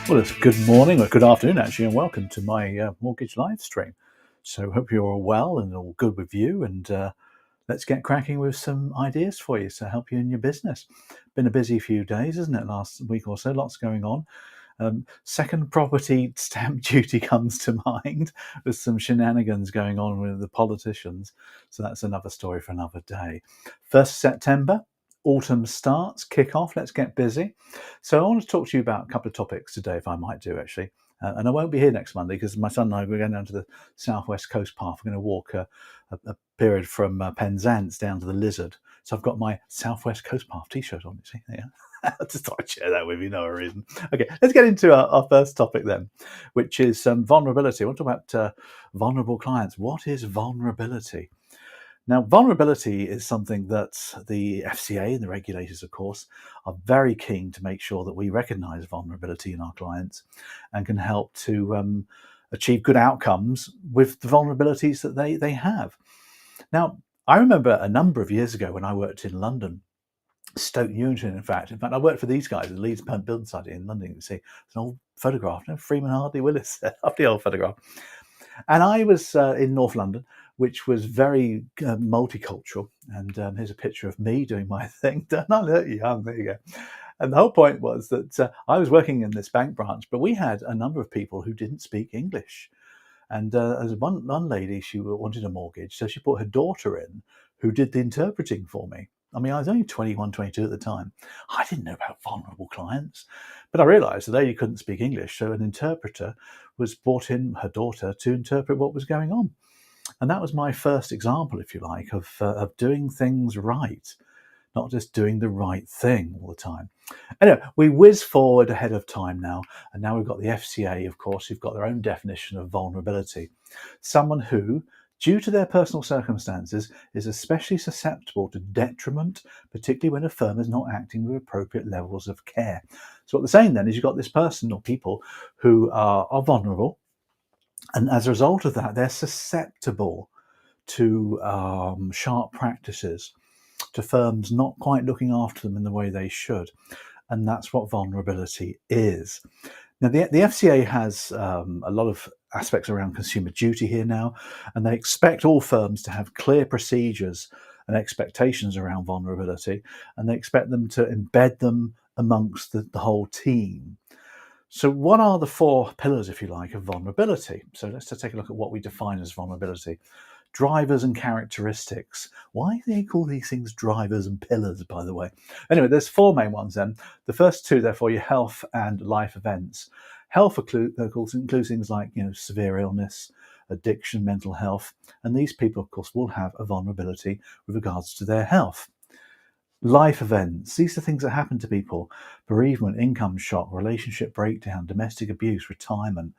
Well, it's good morning or good afternoon, actually, and welcome to my mortgage live stream. So, hope you're all well and all good with you. And let's get cracking with some ideas for you to help you in your business. Been a busy few days, isn't it? Last week or so, lots going on. Second property stamp duty comes to mind with some shenanigans going on with the politicians. So that's another story for another day. 1st September, autumn starts, kick off, let's get busy. So I want to talk to you about a couple of topics today, if I might do actually. And I won't be here next Monday because my son and I are going down to the southwest coast path. We're going to walk a period from Penzance down to the Lizard. So I've got my southwest coast path t-shirt on, you see. Yeah. I just thought I'd share that with you, no reason. Okay, let's get into our first topic then, which is vulnerability. I want to talk about vulnerable clients. What is vulnerability? Now, vulnerability is something that the FCA and the regulators, of course, are very keen to make sure that we recognise vulnerability in our clients and can help to achieve good outcomes with the vulnerabilities that they have. Now, I remember a number of years ago when I worked in London, Stoke Newington, in fact, I worked for these guys at Leeds Building Society in London. You can see it's an old photograph, Freeman Hardy Willis, of the old photograph. And I was in North London, which was very multicultural. And here's a picture of me doing my thing. Don't I look young? There you go. And the whole point was that I was working in this bank branch, but we had a number of people who didn't speak English. And as one lady, she wanted a mortgage, so she brought her daughter in who did the interpreting for me. I mean, I was only 21, 22 at the time. I didn't know about vulnerable clients, but I realised the lady couldn't speak English, so an interpreter was brought in, her daughter, to interpret what was going on. And that was my first example, if you like, of doing things right, not just doing the right thing all the time. Anyway, we whiz forward ahead of time now, and now we've got the FCA, of course, who've got their own definition of vulnerability. Someone who, due to their personal circumstances, is especially susceptible to detriment, particularly when a firm is not acting with appropriate levels of care. So what they're saying then is you've got this person or people who are vulnerable, and as a result of that, they're susceptible to sharp practices, to firms not quite looking after them in the way they should. And that's what vulnerability is. Now, the FCA has a lot of aspects around consumer duty here now, and they expect all firms to have clear procedures and expectations around vulnerability, and they expect them to embed them amongst the whole team. So what are the four pillars, if you like, of vulnerability? So let's just take a look at what we define as vulnerability. Drivers and characteristics. Why do they call these things drivers and pillars, by the way? Anyway, there's four main ones then. The first two, therefore, your health and life events. Health includes things like, severe illness, addiction, mental health, and these people, of course, will have a vulnerability with regards to their health. Life events, these are things that happen to people: bereavement, income shock, relationship breakdown, domestic abuse, retirement.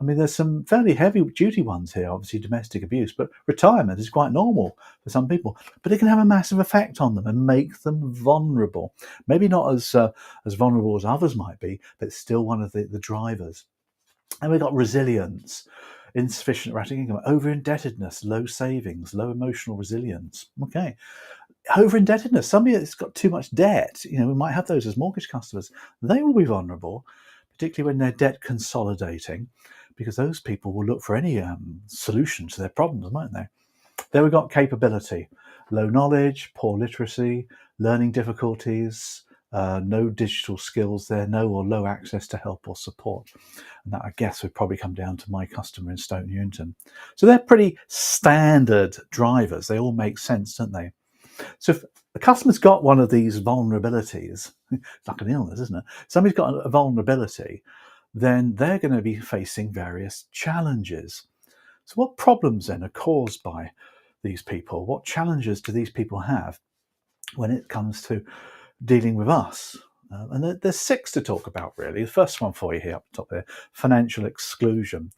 I mean, there's some fairly heavy duty ones here, obviously domestic abuse, but retirement is quite normal for some people, but it can have a massive effect on them and make them vulnerable. Maybe not as vulnerable as others might be, but still one of the drivers. And we've got resilience, insufficient erratic income, over-indebtedness, low savings, low emotional resilience. Okay. Over-indebtedness, somebody that's got too much debt, we might have those as mortgage customers. They will be vulnerable, particularly when they're debt consolidating, because those people will look for any solution to their problems, won't they? Then we've got capability, low knowledge, poor literacy, learning difficulties, no digital skills there, no or low access to help or support. And that, I guess, would probably come down to my customer in Stoke Newington. So they're pretty standard drivers. They all make sense, don't they? So if a customer's got one of these vulnerabilities, it's like an illness, isn't it? Somebody's got a vulnerability, then they're going to be facing various challenges. So what problems then are caused by these people? What challenges do these people have when it comes to dealing with us? And there's six to talk about, really. The first one for you here up top there, financial exclusion.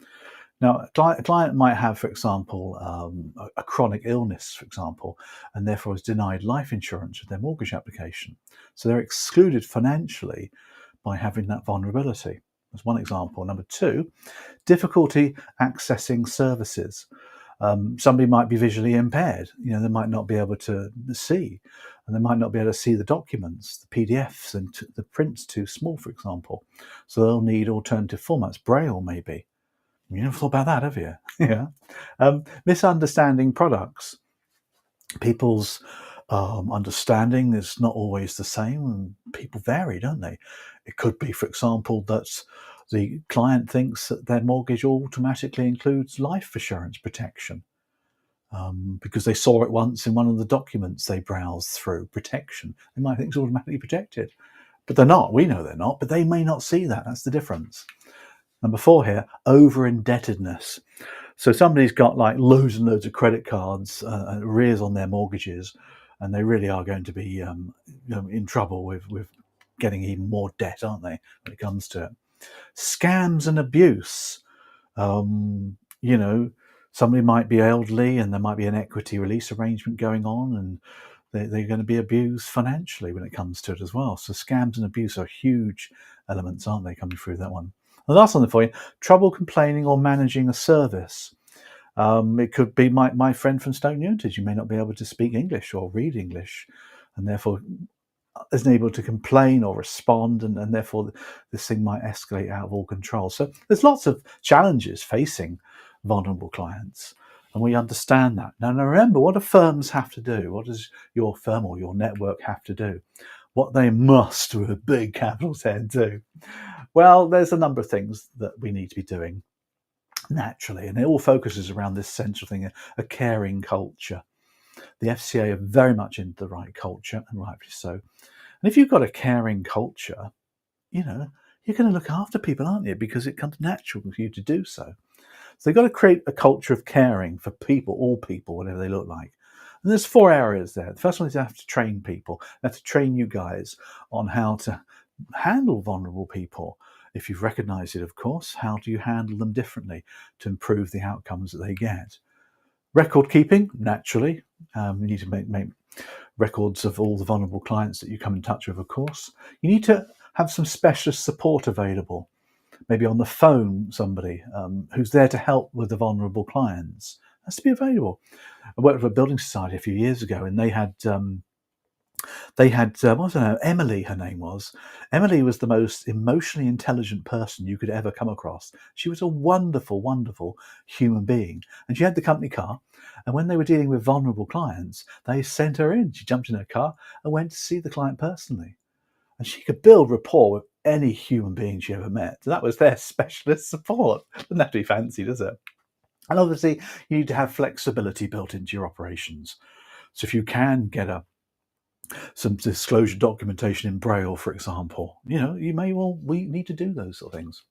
Now, a client might have, for example, a chronic illness, for example, and therefore is denied life insurance with their mortgage application. So they're excluded financially by having that vulnerability. That's one example. Number two, difficulty accessing services. Somebody might be visually impaired. They might not be able to see, and they might not be able to see the documents, the PDFs, and the print's too small, for example. So they'll need alternative formats, Braille maybe. You never thought about that, have you? Yeah. Misunderstanding products. People's understanding is not always the same, and people vary, don't they? It could be, for example, that the client thinks that their mortgage automatically includes life assurance protection because they saw it once in one of the documents they browsed through. Protection. They might think it's automatically protected, but they're not. We know they're not, but they may not see that. That's the difference. Number 4 here, over-indebtedness. So somebody's got like loads and loads of credit cards, arrears on their mortgages, and they really are going to be in trouble with getting even more debt, aren't they, when it comes to it? Scams and abuse. Somebody might be elderly and there might be an equity release arrangement going on, and they're going to be abused financially when it comes to it as well. So scams and abuse are huge elements, aren't they, coming through that one? The last one for you, trouble complaining or managing a service. It could be my friend from Stoke Newington. You may not be able to speak English or read English, and therefore isn't able to complain or respond, and therefore this thing might escalate out of all control. So there's lots of challenges facing vulnerable clients, and we understand that. Now remember, what do firms have to do? What does your firm or your network have to do? What they must, with a big capital Z, do? Well, there's a number of things that we need to be doing naturally, and it all focuses around this central thing, a caring culture. The FCA are very much into the right culture, and rightly so. And if you've got a caring culture, you're going to look after people, aren't you? Because it comes natural for you to do so. So they've got to create a culture of caring for people, all people, whatever they look like. And there's 4 areas there. The first one is they have to train people. They have to train you guys on how to handle vulnerable people. If you've recognized it, of course, how do you handle them differently to improve the outcomes that they get? Record keeping, naturally. You need to make records of all the vulnerable clients that you come in touch with, of course. You need to have some specialist support available. Maybe on the phone, somebody who's there to help with the vulnerable clients has to be available. I worked for a building society a few years ago, and they had Emily, her name was. Emily was the most emotionally intelligent person you could ever come across. She was a wonderful, wonderful human being. And she had the company car. And when they were dealing with vulnerable clients, they sent her in. She jumped in her car and went to see the client personally. And she could build rapport with any human being she ever met. So that was their specialist support. Doesn't have to be fancy, does it? And obviously, you need to have flexibility built into your operations. So if you can get some disclosure documentation in Braille, for example, we need to do those sort of things.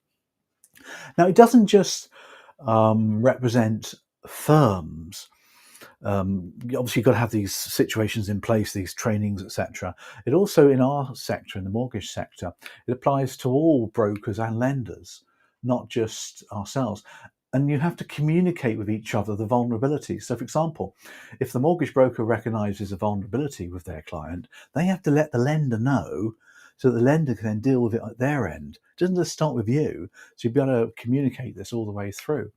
Now, it doesn't just represent firms. Obviously, you've got to have these situations in place, these trainings, etc. It also, in our sector, in the mortgage sector, it applies to all brokers and lenders, not just ourselves. And you have to communicate with each other the vulnerabilities. So, for example, if the mortgage broker recognises a vulnerability with their client, they have to let the lender know so that the lender can then deal with it at their end. It doesn't just start with you. So you'll be able to communicate this all the way through.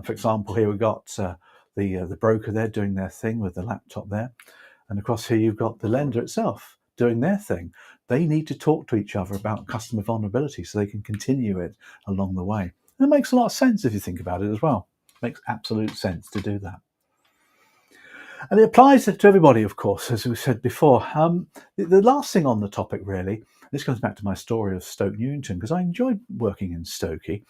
For example, here we've got the broker there doing their thing with the laptop there. And across here, you've got the lender itself doing their thing. They need to talk to each other about customer vulnerability so they can continue it along the way. And it makes a lot of sense if you think about it as well. It makes absolute sense to do that. And it applies to everybody, of course, as we said before. The last thing on the topic, really, this comes back to my story of Stoke Newington, because I enjoyed working in Stokey.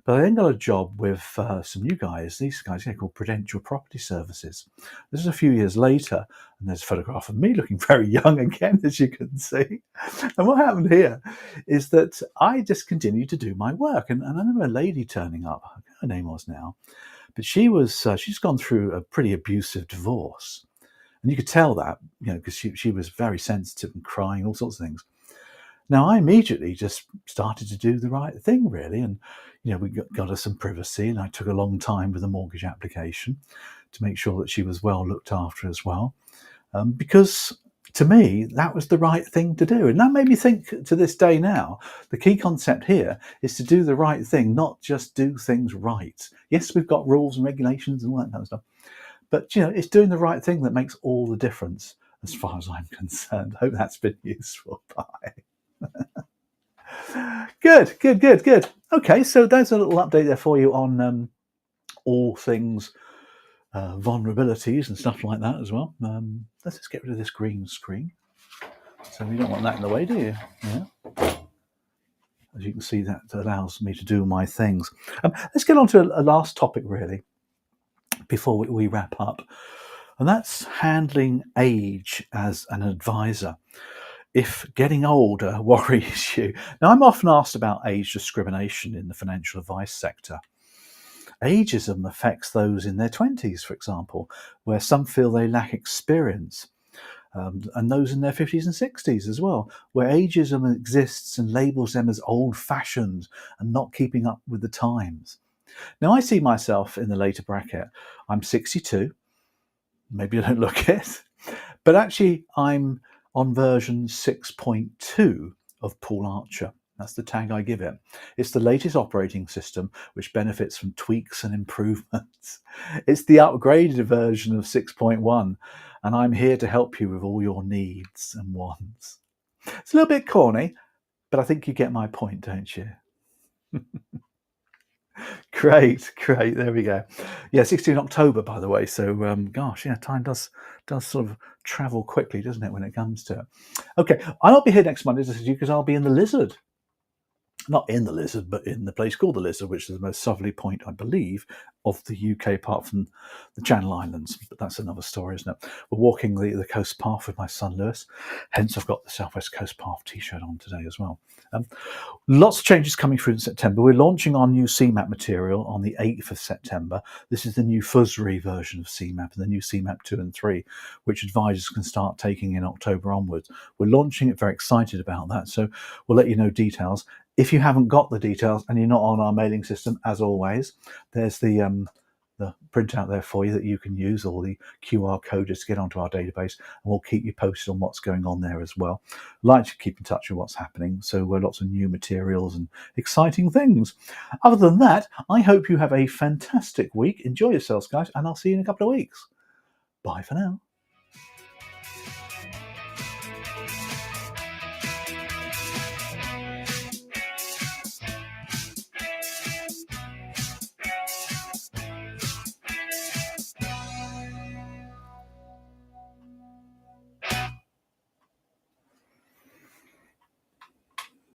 But I then got a job with some new guys, these guys here called Prudential Property Services. This is a few years later, and there's a photograph of me looking very young again, as you can see. And what happened here is that I just continued to do my work. And I remember a lady turning up, I don't know what her name was now, but she's gone through a pretty abusive divorce. And you could tell that, because she was very sensitive and crying, all sorts of things. Now, I immediately just started to do the right thing, really. And, we got her some privacy, and I took a long time with the mortgage application to make sure that she was well looked after as well. Because To me, that was the right thing to do. And that made me think to this day now, the key concept here is to do the right thing, not just do things right. Yes, we've got rules and regulations and all that kind of stuff, but it's doing the right thing that makes all the difference as far as I'm concerned. I hope that's been useful. Bye. Good. Okay, so there's a little update there for you on all things vulnerabilities and stuff like that as well. Let's just get rid of this green screen. So you don't want that in the way, do you? Yeah. As you can see, that allows me to do my things. Let's get on to a last topic, really, before we wrap up. And that's handling age as an advisor. If getting older worries you. Now, I'm often asked about age discrimination in the financial advice sector. Ageism affects those in their 20s, for example, where some feel they lack experience. And those in their 50s and 60s as well, where ageism exists and labels them as old-fashioned and not keeping up with the times. Now, I see myself in the later bracket. I'm 62. Maybe I don't look it. But actually, I'm on version 6.2 of Paul Archer. That's the tag I give it. It's the latest operating system which benefits from tweaks and improvements. It's the upgraded version of 6.1, and I'm here to help you with all your needs and wants. It's a little bit corny, but I think you get my point, don't you? Great. There we go. Yeah, 16 October, by the way. So, gosh, yeah, time does sort of travel quickly, doesn't it, when it comes to it? Okay, I'll not be here next Monday because I'll be in the Lizard. Not in the Lizard, but in the place called the Lizard, which is the most southerly point, I believe, of the UK, apart from the Channel Islands. But that's another story, isn't it? We're walking the coast path with my son Lewis. Hence, I've got the Southwest Coast Path T-shirt on today as well. Lots of changes coming through in September. We're launching our new CeMAP material on the 8th of September. This is the new FSRE version of CeMAP and the new CeMAP 2 and 3, which advisors can start taking in October onwards. We're launching it, very excited about that. So we'll let you know details. If you haven't got the details and you're not on our mailing system, as always, there's the printout there for you that you can use, or the QR code just to get onto our database, and we'll keep you posted on what's going on there as well. Like to keep in touch with what's happening, so lots of new materials and exciting things. Other than that, I hope you have a fantastic week. Enjoy yourselves, guys, and I'll see you in a couple of weeks. Bye for now.